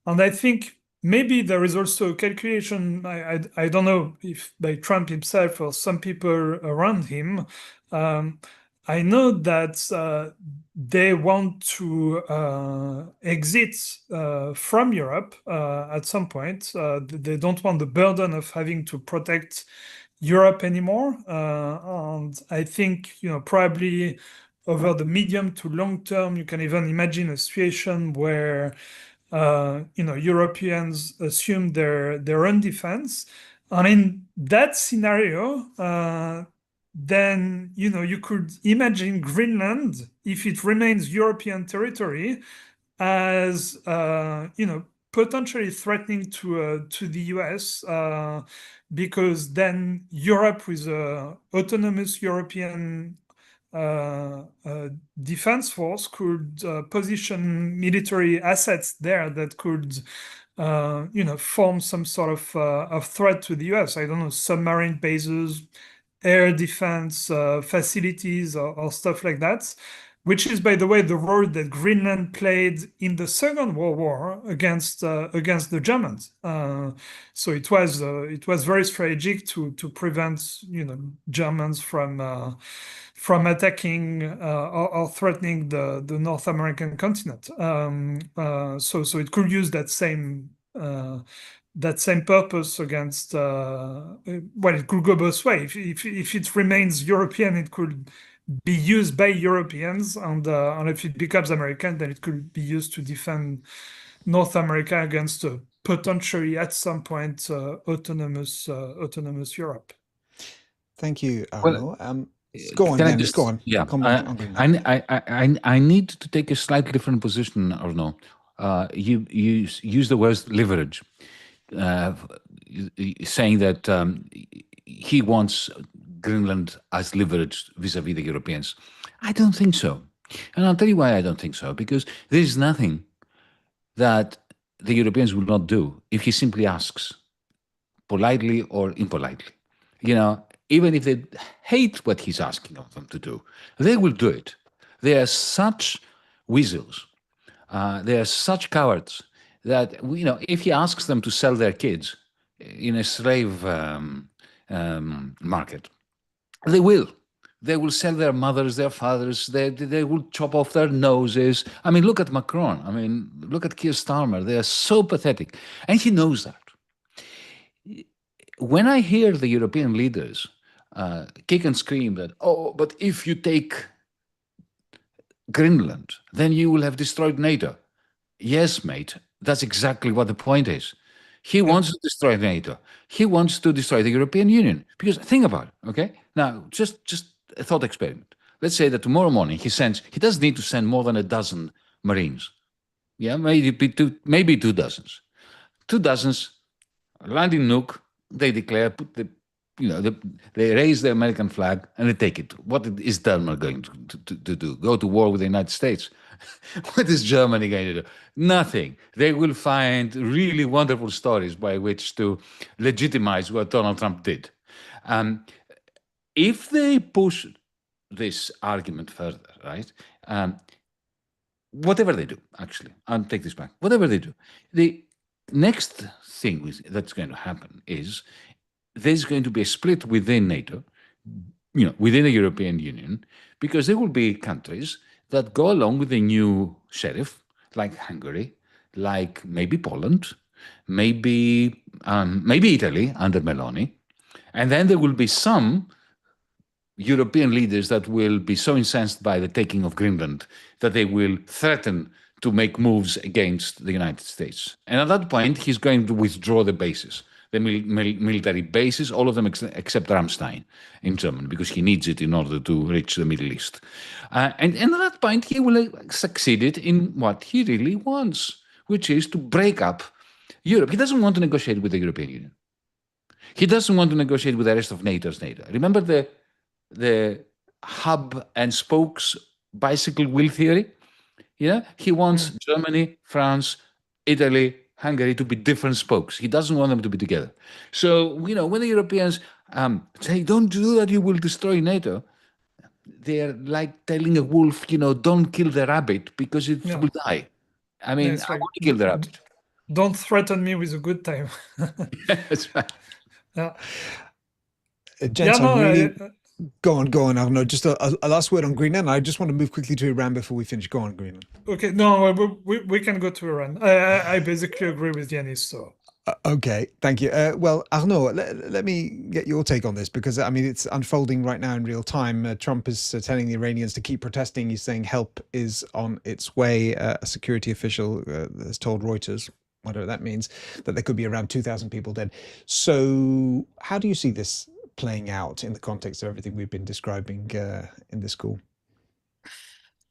I think maybe there is also a calculation. I don't know if by Trump himself or some people around him. I know that they want to exit from Europe at some point. They don't want the burden of having to protect Europe anymore. And I think, probably over the medium to long term, you can even imagine a situation where Europeans assume their own defense. And in that scenario, then you could imagine Greenland, if it remains European territory, as potentially threatening to the US, because then Europe with an autonomous European defense force could position military assets there that could form some sort of threat to the US. I don't know, submarine bases, air defense facilities, or stuff like that, which is, by the way, the role that Greenland played in the Second World War against the Germans. So it was very strategic to prevent Germans from attacking or threatening the North American continent. So it could use that same purpose against. Well, it could go both ways. If it remains European, it could be used by Europeans, and if it becomes American, then it could be used to defend North America against potentially at some point autonomous Europe. Thank you, Arnaud. Go on, Can I Yanis, just, go on. yeah, Comment on Greenland. I need to take a slightly different position, Arnaud. You use the word leverage, saying that he wants Greenland as leverage vis-a-vis the Europeans. I don't think so. And I'll tell you why I don't think so. Because there is nothing that the Europeans will not do if he simply asks, politely or impolitely. Even if they hate what he's asking of them to do, they will do it. They are such weasels. They are such cowards that, if he asks them to sell their kids in a slave market, they will. They will sell their mothers, their fathers. They will chop off their noses. I mean, look at Macron. I mean, look at Keir Starmer. They are so pathetic. And he knows that. When I hear the European leaders kick and scream that, but if you take Greenland, then you will have destroyed NATO. Yes, mate, that's exactly what the point is. He wants to destroy NATO. He wants to destroy the European Union. Because think about it, okay? Now, just a thought experiment. let's say that tomorrow morning he doesn't need to send more than a dozen Marines. Yeah, maybe 2 dozens. 2 dozens land in Nuuk, they declare, they raise the American flag and they take it. What is Denmark going to do? Go to war with the United States? What is Germany going to do? Nothing. They will find really wonderful stories by which to legitimize what Donald Trump did. If they push this argument further, right? Whatever they do, actually, I'll take this back. Whatever they do, the next thing that's going to happen is there's going to be a split within NATO, within the European Union, because there will be countries that go along with the new sheriff, like Hungary, like maybe Poland, maybe Italy under Meloni, and then there will be some European leaders that will be so incensed by the taking of Greenland that they will threaten to make moves against the United States. And at that point, he's going to withdraw the bases, the military bases, all of them except Ramstein in Germany, because he needs it in order to reach the Middle East. And at that point, he will have succeeded in what he really wants, which is to break up Europe. He doesn't want to negotiate with the European Union. He doesn't want to negotiate with the rest of NATO's NATO. Remember the hub and spokes bicycle wheel theory? Yeah, he wants Germany, France, Italy, Hungary to be different spokes. He doesn't want them to be together. So, when the Europeans say, don't do that, you will destroy NATO, they're like telling a wolf, don't kill the rabbit because it will die. I mean, I want to kill the rabbit. Don't threaten me with a good time. That's right. Gents, go on, Arnaud. Just a last word on Greenland. I just want to move quickly to Iran before we finish. Go on, Greenland. Okay, no, we can go to Iran. I basically agree with Yanis, so. Okay, thank you. Well, Arnaud, let me get your take on this, because I mean it's unfolding right now in real time. Trump is telling the Iranians to keep protesting. He's saying help is on its way. A security official has told Reuters, whatever that means, that there could be around 2,000 people dead. So how do you see this playing out in the context of everything we've been describing in this call?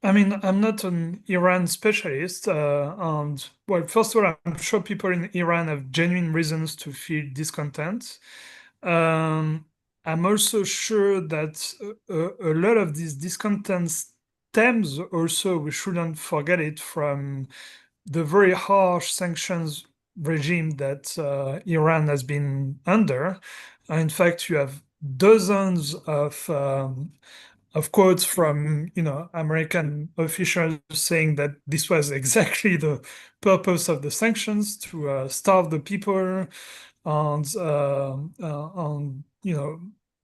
I mean, I'm not an Iran specialist, and well, first of all, I'm sure people in Iran have genuine reasons to feel discontent. I'm also sure that a lot of this discontent stems also, we shouldn't forget it, from the very harsh sanctions regime that Iran has been under. In fact, you have dozens of quotes from American officials saying that this was exactly the purpose of the sanctions, to starve the people and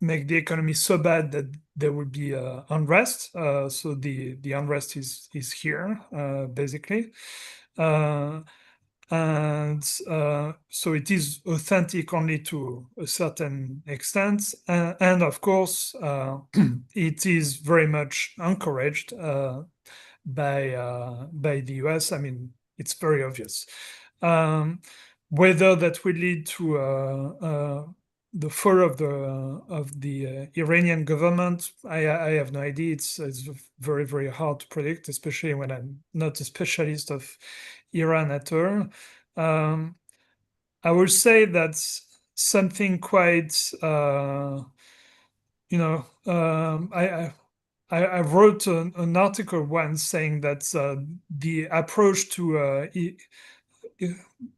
make the economy so bad that there would be unrest. So the unrest is here basically. And so it is authentic only to a certain extent, and of course it is very much encouraged by the US. I mean, it's very obvious. Whether that will lead to the fall of the Iranian government, I have no idea. It's very, very hard to predict, especially when I'm not a specialist of Iran at all. I will say that's something quite, I wrote an article once saying that the approach to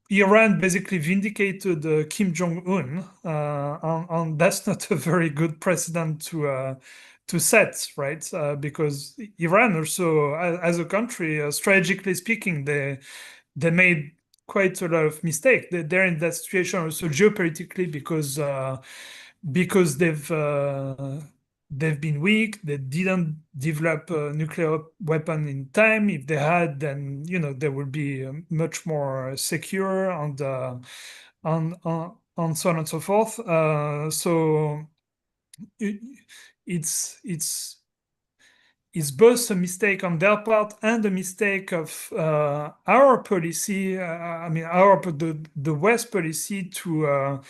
Iran basically vindicated Kim Jong-un, and that's not a very good precedent to set, right? Because Iran also, as a country, strategically speaking, they made quite a lot of mistakes. They're in that situation also geopolitically because they've been weak. They didn't develop a nuclear weapon in time. If they had, then they would be much more secure and so on and so forth. So it's is both a mistake on their part and a mistake of our policy. I mean, the West policy to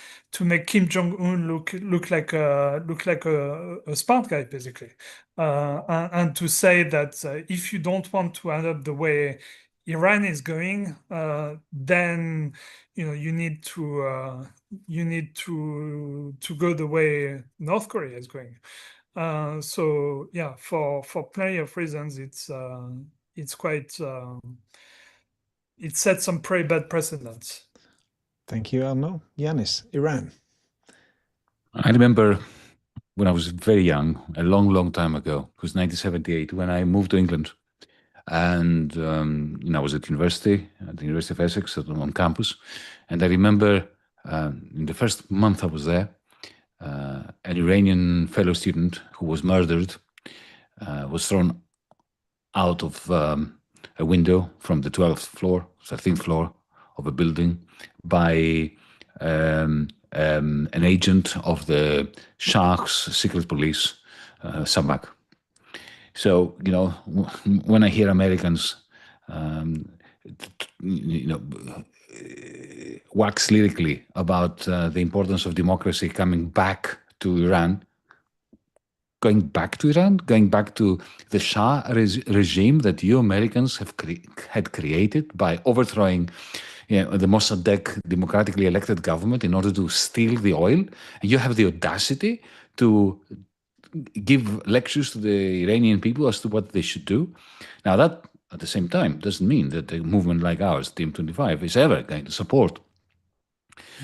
make Kim Jong-un look like a smart guy, basically, and to say that if you don't want to end up the way Iran is going, then you need to go the way North Korea is going. So yeah, for plenty of reasons, it's quite it sets some pretty bad precedents. Thank you, Arnaud. Yanis, Iran. I remember when I was very young, a long time ago, it was 1978, when I moved to England. And I was at the University of Essex on campus. And I remember in the first month I was there, an Iranian fellow student who was murdered was thrown out of a window from the 13th floor of a building by an agent of the Shah's secret police, Sabak. So, when I hear Americans, wax lyrically about the importance of democracy coming back to Iran, going back to the Shah regime that you Americans had created by overthrowing the Mossadegh democratically elected government in order to steal the oil, and you have the audacity to give lectures to the Iranian people as to what they should do. Now that, at the same time, doesn't mean that a movement like ours, DiEM25, is ever going to support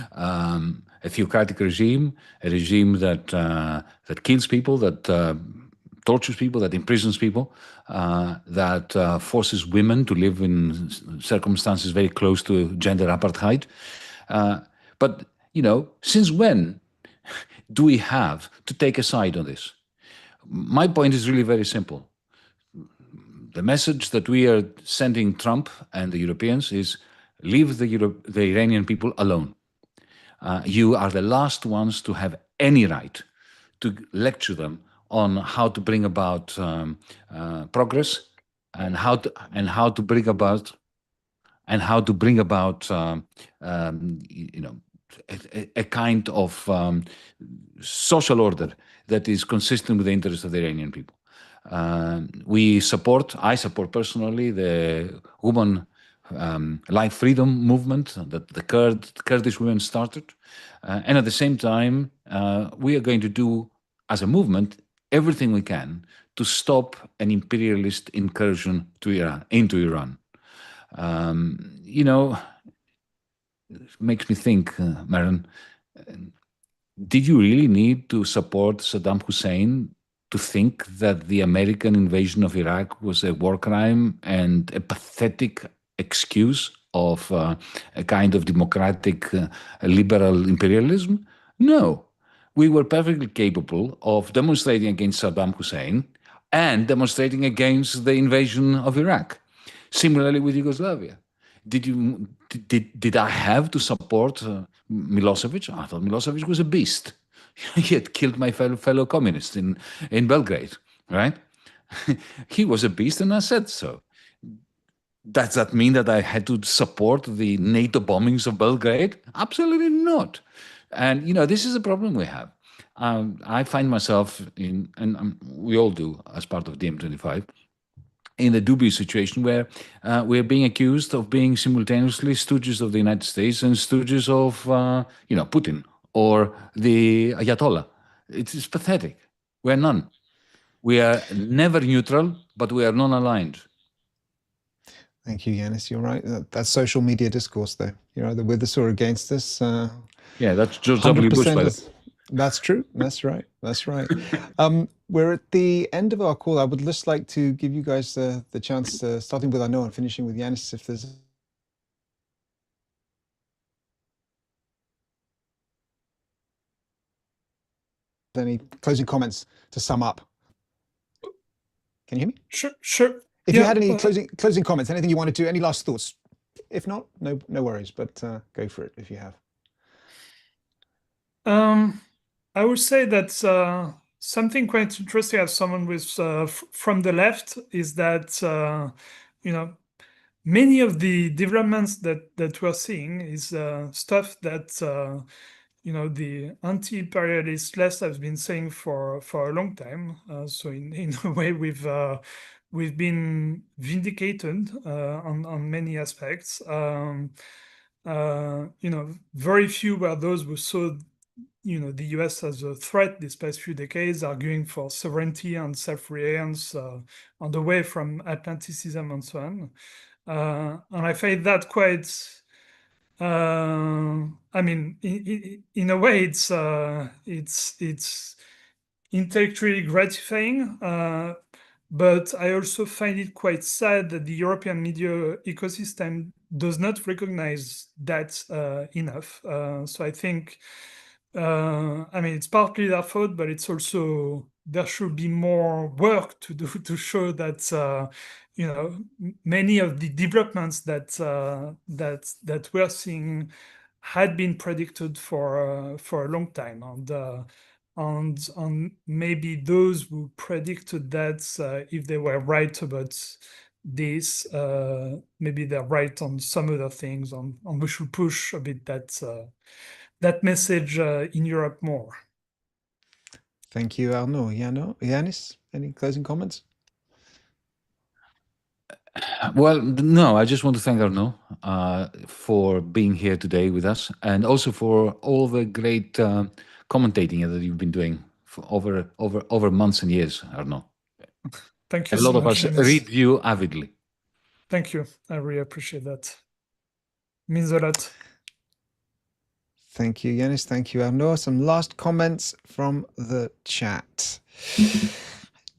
a theocratic regime, a regime that kills people, that tortures people, that imprisons people, that forces women to live in circumstances very close to gender apartheid. But, since when do we have to take a side on this? My point is really very simple. The message that we are sending Trump and the Europeans is leave the Iranian people alone. You are the last ones to have any right to lecture them on how to bring about progress and how to bring about a kind of social order that is consistent with the interests of the Iranian people. I support personally the woman life freedom movement that the Kurdish women started. And at the same time, we are going to do, as a movement, everything we can to stop an imperialist incursion into Iran. It makes me think, Mehran, did you really need to support Saddam Hussein to think that the American invasion of Iraq was a war crime and a pathetic excuse of a kind of democratic liberal imperialism? No. We were perfectly capable of demonstrating against Saddam Hussein and demonstrating against the invasion of Iraq. Similarly with Yugoslavia. Did I have to support Milosevic? I thought Milosevic was a beast. He had killed my fellow communists in Belgrade, right? He was a beast, and I said so. Does that mean that I had to support the NATO bombings of Belgrade? Absolutely not. And, this is a problem we have. I find myself and we all do as part of DiEM25, in a dubious situation where we're being accused of being simultaneously stooges of the United States and stooges of, Putin or the Ayatollah. It's pathetic. We're none. We are never neutral, but we are non-aligned. Thank you, Yanis. You're right. That's social media discourse, though. You're either with us or against us. Yeah, that's George W. Bush, by the way. That's true. That's right. That's right. We're at the end of our call. I would just like to give you guys the chance, starting with Arnaud and finishing with Yanis, if there's any closing comments to sum up. Can you hear me? Sure. If you had any closing comments, anything you wanted to, any last thoughts? If not, no worries, but go for it if you have. I would say that something quite interesting as someone with from the left is that many of the developments that we're seeing is stuff that the anti-imperialist left has been saying for a long time. So in a way, we've been vindicated on many aspects. Very few were those who saw the US as a threat these past few decades, arguing for sovereignty and self-reliance on the way from Atlanticism and so on. And I find that quite, in a way, it's intellectually gratifying, but I also find it quite sad that the European media ecosystem does not recognize that enough. So I think, it's partly their fault, but it's also, there should be more work to do to show that, many of the developments that we're seeing had been predicted for a long time. And maybe those who predicted that, if they were right about this, maybe they're right on some other things, and we should push a bit that message in Europe more. Thank you, Arnaud. Yanis, any closing comments? Well, no, I just want to thank Arnaud for being here today with us, and also for all the great commentating that you've been doing for over months and years, Arnaud. Thank you. A lot of us read you avidly. Thank you. I really appreciate that. Means a lot. Thank you, Yanis. Thank you, Arnaud. Some last comments from the chat.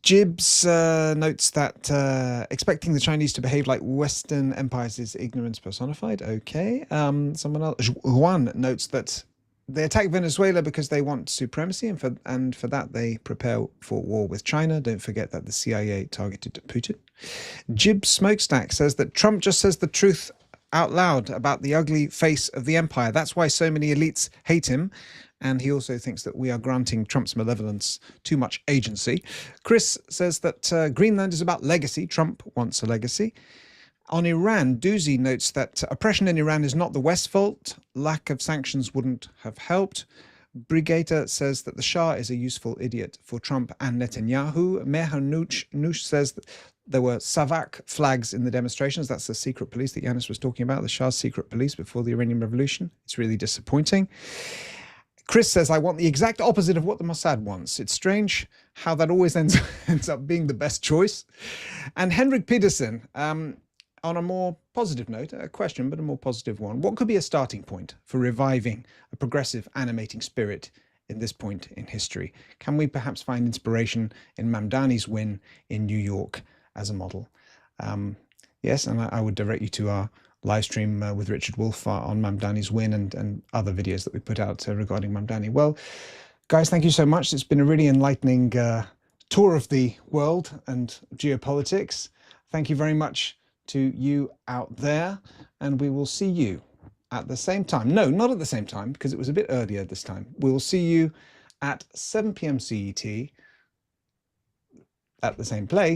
Jibs notes that expecting the Chinese to behave like Western empires is ignorance personified. Okay. Someone else, Juan, notes that they attack Venezuela because they want supremacy, and for that they prepare for war with China. Don't forget that the CIA targeted Putin. Jib Smokestack says that Trump just says the truth out loud about the ugly face of the empire. That's why so many elites hate him. And he also thinks that we are granting Trump's malevolence too much agency. Chris says that Greenland is about legacy. Trump wants a legacy. On Iran, Doozy notes that oppression in Iran is not the West's fault. Lack of sanctions wouldn't have helped. Brigator says that the Shah is a useful idiot for Trump and Netanyahu. Mehran Khalili says that there were Savak flags in the demonstrations. That's the secret police that Yanis was talking about, the Shah's secret police before the Iranian Revolution. It's really disappointing. Chris says, I want the exact opposite of what the Mossad wants. It's strange how that always ends up being the best choice. And Henrik Pedersen, on a more positive note, a question, but a more positive one. What could be a starting point for reviving a progressive, animating spirit in this point in history? Can we perhaps find inspiration in Mamdani's win in New York as a model? Yes, and I would direct you to our live stream with Richard Wolff on Mamdani's win and other videos that we put out regarding Mamdani. Well, guys, thank you so much. It's been a really enlightening tour of the world and geopolitics. Thank you very much to you out there, and we will see you at the same time. No, not at the same time, because it was a bit earlier this time. We will see you at 7 p.m. CET at the same place.